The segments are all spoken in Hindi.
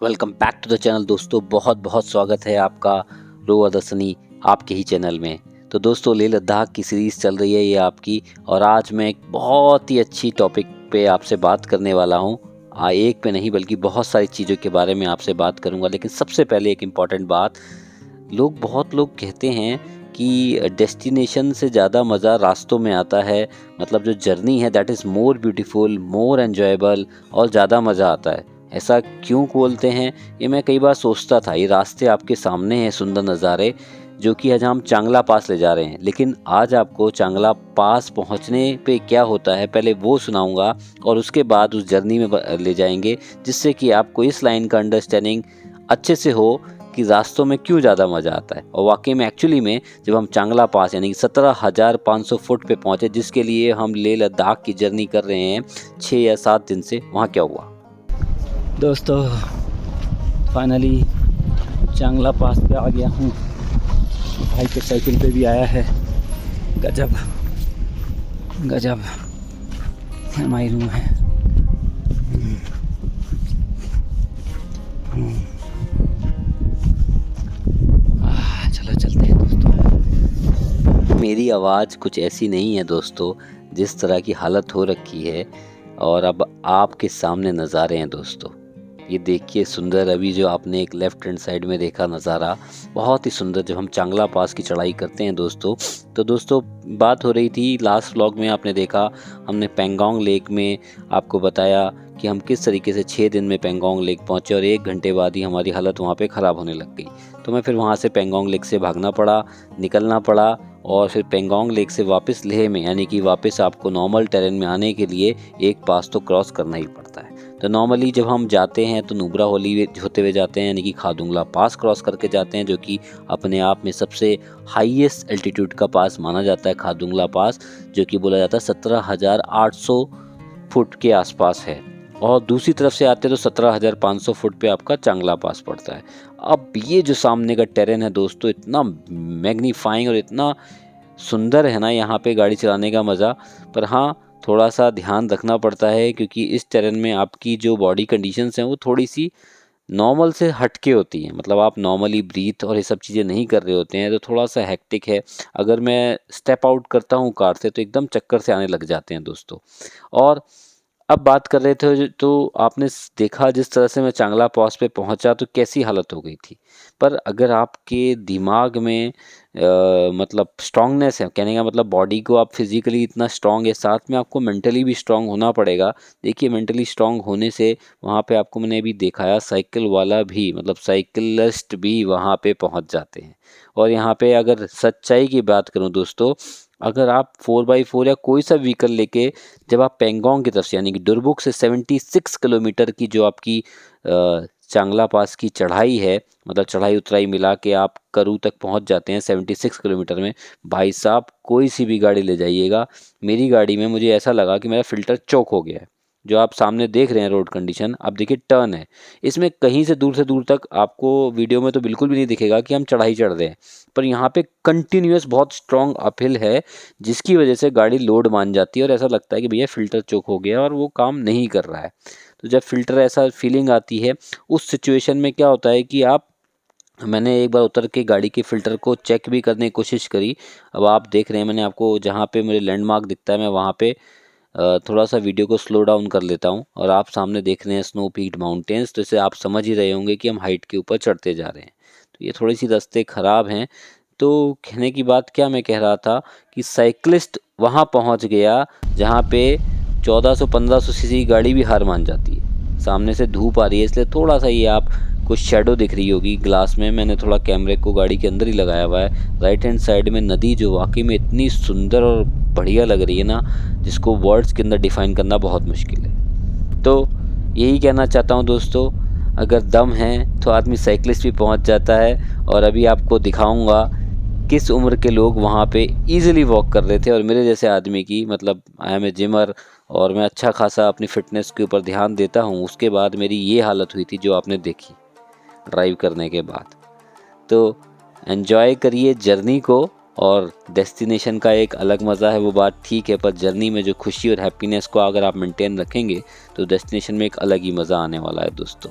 Welcome back to the channel दोस्तों। बहुत बहुत स्वागत है आपका रोवर दर्शनी आपके ही चैनल में। तो दोस्तों, लेह लद्दाख की सीरीज़ चल रही है ये आपकी, और आज मैं एक बहुत ही अच्छी टॉपिक पे आपसे बात करने वाला हूँ। एक पे नहीं बल्कि बहुत सारी चीज़ों के बारे में आपसे बात करूँगा। लेकिन सबसे पहले एक इम्पॉर्टेंट बात, बहुत लोग कहते हैं कि डेस्टिनेशन से ज़्यादा मज़ा रास्तों में आता है। मतलब जो जर्नी है that is more beautiful, more enjoyable और ज़्यादा मज़ा आता है। ऐसा क्यों बोलते हैं, ये मैं कई बार सोचता था। ये रास्ते आपके सामने हैं, सुंदर नज़ारे, जो कि आज हम चांगला पास ले जा रहे हैं। लेकिन आज आपको चांगला पास पहुंचने पे क्या होता है पहले वो सुनाऊंगा, और उसके बाद उस जर्नी में ले जाएंगे, जिससे कि आपको इस लाइन का अंडरस्टैंडिंग अच्छे से हो कि रास्तों में क्यों ज़्यादा मज़ा आता है। और वाकई में एक्चुअली में जब हम चांगला पास यानी कि 17,500 फुट पे पहुँचे, जिसके लिए हम लेह लद्दाख की जर्नी कर रहे हैं 6 या 7 दिन से, वहाँ क्या हुआ दोस्तों। फाइनली चांगला पास पे आ गया हूँ। भाई के साइकिल पे भी आया है। गजब गजब हमारी रूम है। चलो चलते हैं दोस्तों। मेरी आवाज़ कुछ ऐसी नहीं है दोस्तों, जिस तरह की हालत हो रखी है। और अब आपके सामने नज़ारे हैं दोस्तों, ये देखिए सुंदर। अभी जो आपने एक लेफ़्ट हैंड साइड में देखा नज़ारा, बहुत ही सुंदर जब हम चांगला पास की चढ़ाई करते हैं दोस्तों। तो दोस्तों, बात हो रही थी लास्ट व्लॉग में, आपने देखा हमने पेंगोंग लेक में आपको बताया कि हम किस तरीके से 6 दिन में पेंगोंग लेक पहुंचे, और 1 घंटे बाद ही हमारी हालत वहां पे ख़राब होने लग गई। तो मैं फिर वहां से पेंगोंग लेक से भागना पड़ा, निकलना पड़ा, और फिर पेंगोंग लेक से वापस लेह में, यानी कि वापस आपको नॉर्मल टेरेन में आने के लिए एक पास तो क्रॉस करना ही पड़ता है। तो नॉर्मली जब हम जाते हैं तो नुब्रा होते हुए जाते हैं, यानी कि खादुंगला पास क्रॉस करके जाते हैं, जो कि अपने आप में सबसे हाईएस्ट एल्टीट्यूड का पास माना जाता है। खादुंगला पास जो कि बोला जाता है 17,800 फुट के आसपास है। और दूसरी तरफ से आते हैं तो 17,500 फुट पे आपका चांगला पास पड़ता है। अब ये जो सामने का टेरेन है दोस्तों, इतना मैग्नीफाइंग और इतना सुंदर है ना यहाँ पे गाड़ी चलाने का मज़ा। पर हाँ, थोड़ा सा ध्यान रखना पड़ता है, क्योंकि इस टेरेन में आपकी जो बॉडी कंडीशंस हैं वो थोड़ी सी नॉर्मल से हटके होती हैं। मतलब आप नॉर्मली ब्रीथ और ये सब चीज़ें नहीं कर रहे होते हैं, तो थोड़ा सा हेक्टिक है। अगर मैं स्टेप आउट करता हूँ कार से तो एकदम चक्कर से आने लग जाते हैं दोस्तों। और अब बात कर रहे थे तो आपने देखा जिस तरह से मैं चांगला पास पे पहुंचा तो कैसी हालत हो गई थी। पर अगर आपके दिमाग में मतलब स्ट्रांगनेस है, कहने का मतलब बॉडी को आप फिजिकली इतना स्ट्रांग है, साथ में आपको मेंटली भी स्ट्रांग होना पड़ेगा। देखिए, मेंटली स्ट्रांग होने से वहाँ पे आपको मैंने अभी दिखाया, साइकिल वाला भी, मतलब साइकिलिस्ट भी वहाँ पे पहुँच जाते हैं। और यहाँ पे अगर सच्चाई की बात करूँ दोस्तों, अगर आप 4x4 या कोई सा व्हीकल लेके जब आप पेंगोंग की तरफ से, यानी कि डुरबुक से 76 किलोमीटर की जो आपकी चांगला पास की चढ़ाई है, मतलब चढ़ाई उतराई मिला के आप करू तक पहुंच जाते हैं 76 किलोमीटर में। भाई साहब, कोई सी भी गाड़ी ले जाइएगा, मेरी गाड़ी में मुझे ऐसा लगा कि मेरा फ़िल्टर चोक हो गया है। जो आप सामने देख रहे हैं रोड कंडीशन, अब देखिए टर्न है, इसमें कहीं से दूर तक आपको वीडियो में तो बिल्कुल भी नहीं दिखेगा कि हम चढ़ाई चढ़ रहे हैं। पर यहाँ पे कंटिन्यूस बहुत स्ट्रॉन्ग अपहिल है, जिसकी वजह से गाड़ी लोड मान जाती है और ऐसा लगता है कि भैया फ़िल्टर चोक हो गया और वो काम नहीं कर रहा है। तो जब फ़िल्टर ऐसा फीलिंग आती है, उस सिचुएशन में क्या होता है कि मैंने एक बार उतर के गाड़ी के फ़िल्टर को चेक भी करने की कोशिश करी। अब आप देख रहे हैं, मैंने आपको जहाँ पे मुझे लैंडमार्क दिखता है मैं वहाँ पे थोड़ा सा वीडियो को स्लो डाउन कर लेता हूँ, और आप सामने देख रहे हैं स्नो पीक्ड माउंटेन्स, तो इससे आप समझ ही रहे होंगे कि हम हाइट के ऊपर चढ़ते जा रहे हैं। तो ये थोड़ी सी रास्ते ख़राब हैं। तो कहने की बात क्या मैं कह रहा था कि साइकिलिस्ट वहाँ पहुँच गया जहाँ पे 1400-1500 सीसी की गाड़ी भी हार मान जाती है। सामने से धूप आ रही है, इसलिए थोड़ा सा ये आप कुछ शेडो दिख रही होगी ग्लास में। मैंने थोड़ा कैमरे को गाड़ी के अंदर ही लगाया हुआ है। राइट हैंड साइड में नदी जो वाकई में इतनी सुंदर और बढ़िया लग रही है ना, जिसको वर्ड्स के अंदर डिफ़ाइन करना बहुत मुश्किल है। तो यही कहना चाहता हूँ दोस्तों, अगर दम है तो आदमी साइकिलिस्ट भी पहुँच जाता है। और अभी आपको दिखाऊँगा किस उम्र के लोग वहाँ पे ईज़िली वॉक कर रहे थे, और मेरे जैसे आदमी की, मतलब आई एम ए जिमर, और मैं अच्छा खासा अपनी फ़िटनेस के ऊपर ध्यान देता हूँ, उसके बाद मेरी ये हालत हुई थी जो आपने देखी ड्राइव करने के बाद। तो एन्जॉय करिए जर्नी को, और डेस्टिनेशन का एक अलग मज़ा है, वो बात ठीक है, पर जर्नी में जो खुशी और हैप्पीनेस को अगर आप मेंटेन रखेंगे तो डेस्टिनेशन में एक अलग ही मज़ा आने वाला है दोस्तों।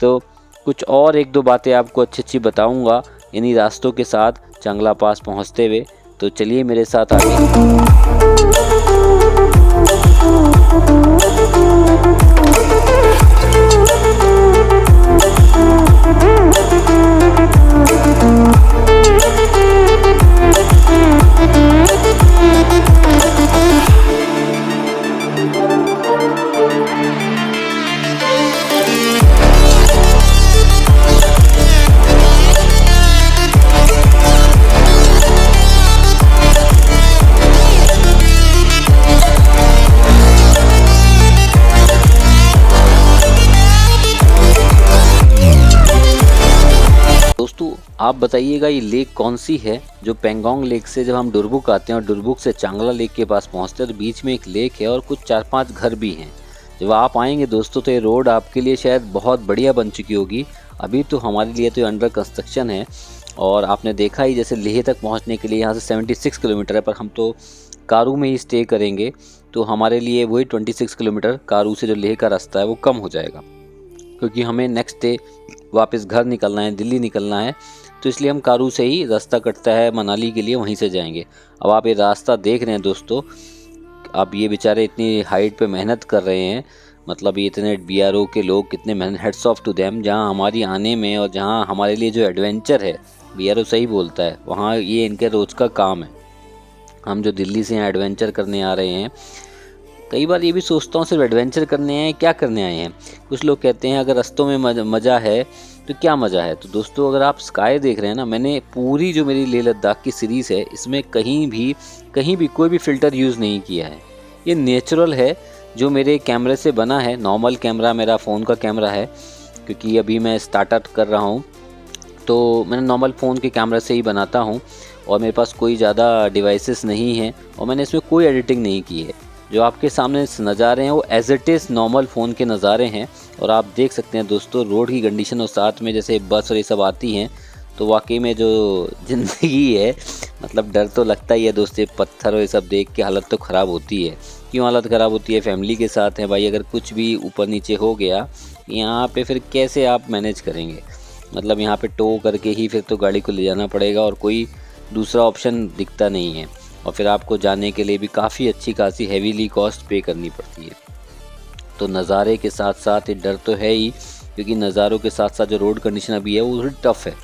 तो कुछ और एक दो बातें आपको अच्छी बताऊंगा इन्हीं रास्तों के साथ चांगला पास पहुंचते हुए। तो चलिए मेरे साथ आगे। दोस्तों आप बताइएगा ये लेक कौन सी है जो पेंगोंग लेक से जब हम डुरबुक आते हैं और डुरबुक से चांगला लेक के पास पहुंचते हैं तो बीच में एक लेक है और कुछ 4-5 घर भी हैं। जब आप आएंगे दोस्तों तो ये रोड आपके लिए शायद बहुत बढ़िया बन चुकी होगी। अभी तो हमारे लिए तो ये अंडर कंस्ट्रक्शन है और आपने देखा ही जैसे लेह तक पहुँचने के लिए यहाँ से 76 किलोमीटर है, पर हम तो कारू में ही स्टे करेंगे तो हमारे लिए वही 26 किलोमीटर कारू से जो लेह का रास्ता है वो कम हो जाएगा, क्योंकि हमें नेक्स्ट डे वापस घर निकलना है, दिल्ली निकलना है। तो इसलिए हम कारू से ही रास्ता कटता है मनाली के लिए, वहीं से जाएंगे। अब आप ये रास्ता देख रहे हैं दोस्तों, अब ये बेचारे इतनी हाइट पे मेहनत कर रहे हैं, मतलब ये इतने BRO के लोग कितने मेहनत, हेड्स ऑफ टू देम। जहाँ हमारी आने में और जहाँ हमारे लिए जो एडवेंचर है, BRO सही बोलता है, वहाँ ये इनके रोज़ का काम है। हम जो दिल्ली से यहाँ एडवेंचर करने आ रहे हैं, कई बार ये भी सोचता हूँ सिर्फ एडवेंचर करने आए हैं, क्या करने आए हैं। कुछ लोग कहते हैं अगर रास्तों में मज़ा है तो क्या मज़ा है। तो दोस्तों अगर आप स्काई देख रहे हैं ना, मैंने पूरी जो मेरी लेह लद्दाख की सीरीज़ है इसमें कहीं भी कोई भी फ़िल्टर यूज़ नहीं किया है। ये नेचुरल है जो मेरे कैमरे से बना है। नॉर्मल कैमरा मेरा फ़ोन का कैमरा है, क्योंकि अभी मैं स्टार्टअप कर रहा हूँ तो मैंने नॉर्मल फ़ोन के कैमरे से ही बनाता हूँ और मेरे पास कोई ज़्यादा डिवाइसेस नहीं हैं और मैंने इसमें कोई एडिटिंग नहीं की है। जो आपके सामने नज़ारे हैं वो as it is normal phone के नज़ारे हैं और आप देख सकते हैं दोस्तों रोड की कंडीशन और साथ में जैसे बस और ये सब आती हैं तो वाकई में जो ज़िंदगी है, मतलब डर तो लगता ही है दोस्तों। पत्थर और ये सब देख के हालत तो ख़राब होती है। क्यों हालत ख़राब होती है? फैमिली के साथ हैं भाई, अगर कुछ भी ऊपर नीचे हो गया यहाँ पे फिर कैसे आप मैनेज करेंगे? मतलब यहाँ पे टो करके ही फिर तो गाड़ी को ले जाना पड़ेगा और कोई दूसरा ऑप्शन दिखता नहीं है। और फिर आपको जाने के लिए भी काफ़ी अच्छी खासी हैवीली कॉस्ट पे करनी पड़ती है। तो नज़ारे के साथ साथ ये डर तो है ही, क्योंकि नज़ारों के साथ साथ जो रोड कंडीशन अभी है वो थोड़ी टफ़ है।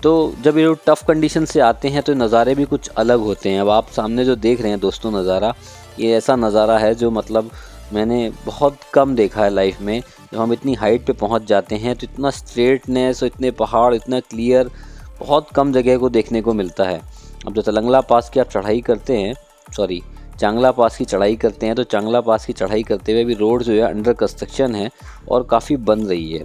तो जब ये टफ़ कंडीशन से आते हैं तो नज़ारे भी कुछ अलग होते हैं। अब आप सामने जो देख रहे हैं दोस्तों नज़ारा, ये ऐसा नज़ारा है जो मतलब मैंने बहुत कम देखा है लाइफ में। जब हम इतनी हाइट पे पहुंच जाते हैं तो इतना स्ट्रेटनेस और इतने पहाड़ इतना क्लियर बहुत कम जगह को देखने को मिलता है। अब जो चांगला पास की आप चढ़ाई करते हैं, चांगला पास की चढ़ाई करते हैं, तो चांगला पास की चढ़ाई करते हुए भी रोड जो है अंडर कंस्ट्रक्शन है और काफ़ी बन रही है।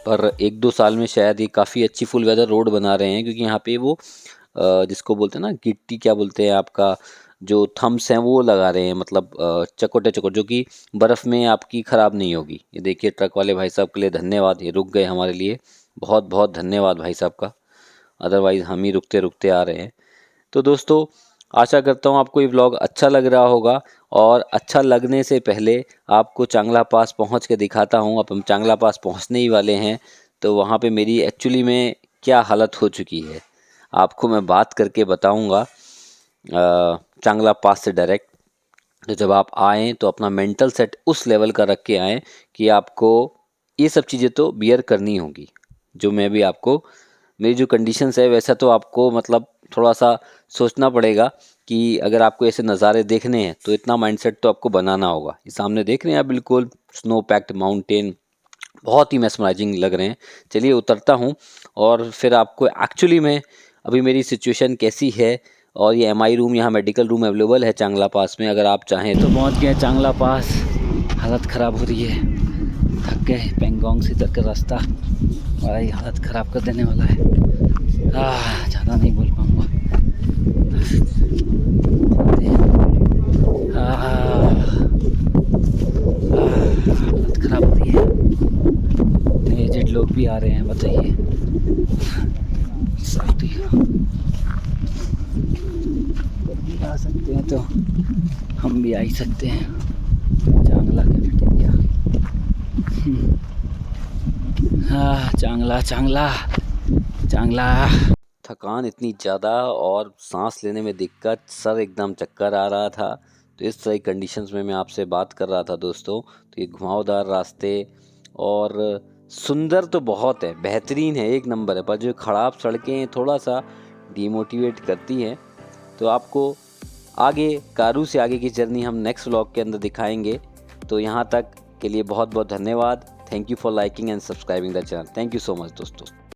पर 1-2 साल में शायद ये काफ़ी अच्छी फुल वेदर रोड बना रहे हैं, क्योंकि यहाँ पे वो जिसको बोलते हैं ना गिट्टी, क्या बोलते हैं आपका, जो थम्स हैं वो लगा रहे हैं, मतलब चकोटे जो कि बर्फ़ में आपकी ख़राब नहीं होगी। ये देखिए ट्रक वाले भाई साहब के लिए धन्यवाद, ये रुक गए हमारे लिए, बहुत बहुत धन्यवाद भाई साहब का, अदरवाइज़ हम ही रुकते रुकते आ रहे हैं। तो दोस्तों आशा करता हूँ आपको ये व्लॉग अच्छा लग रहा होगा और अच्छा लगने से पहले आपको चांगला पास पहुँच के दिखाता हूँ। अब हम चांगला पास पहुँचने ही वाले हैं, तो वहाँ पे मेरी एक्चुअली में क्या हालत हो चुकी है आपको मैं बात करके बताऊँगा चांगला पास से डायरेक्ट। तो जब आप आएँ तो अपना मेंटल सेट उस लेवल का रख के आएँ कि आपको ये सब चीज़ें तो बियर करनी होगी। जो मैं भी आपको, मेरी जो कंडीशंस है वैसा तो आपको मतलब थोड़ा सा सोचना पड़ेगा कि अगर आपको ऐसे नज़ारे देखने हैं तो इतना माइंडसेट तो आपको बनाना होगा। ये सामने देख रहे हैं आप, बिल्कुल स्नो पैक्ड माउंटेन, बहुत ही मेस्मराइजिंग लग रहे हैं। चलिए उतरता हूँ और फिर आपको एक्चुअली में अभी मेरी सिचुएशन कैसी है। और ये MI रूम, यहाँ मेडिकल रूम अवेलेबल है चांगला पास में, अगर आप चाहें तो। पहुंच गए चांगला पास। हालत ख़राब हो रही है, थक गए। पेंगोंग से तक का रास्ता बड़ा ही हालत ख़राब कर देने वाला है। ज़्यादा नहीं बोल पाऊँगा। हालत ख़राब हो रही है। एजेड लोग भी आ रहे हैं, बताइए। आ सकते हैं तो हम भी आ ही सकते हैं। चांगला कैफेटेरिया। चांगला चांगला चांगला। थकान इतनी ज़्यादा और सांस लेने में दिक्कत, सर एकदम चक्कर आ रहा था। तो इस तरह की कंडीशंस में मैं आपसे बात कर रहा था दोस्तों। तो ये घुमावदार रास्ते और सुंदर तो बहुत है, बेहतरीन है, एक नंबर है, पर जो खराब सड़कें थोड़ा सा डीमोटिवेट करती हैं। तो आपको आगे कारू से आगे की जर्नी हम नेक्स्ट व्लॉग के अंदर दिखाएंगे। तो यहाँ तक के लिए बहुत बहुत धन्यवाद। Thank you for liking and subscribing the channel. Thank you so much दोस्तों।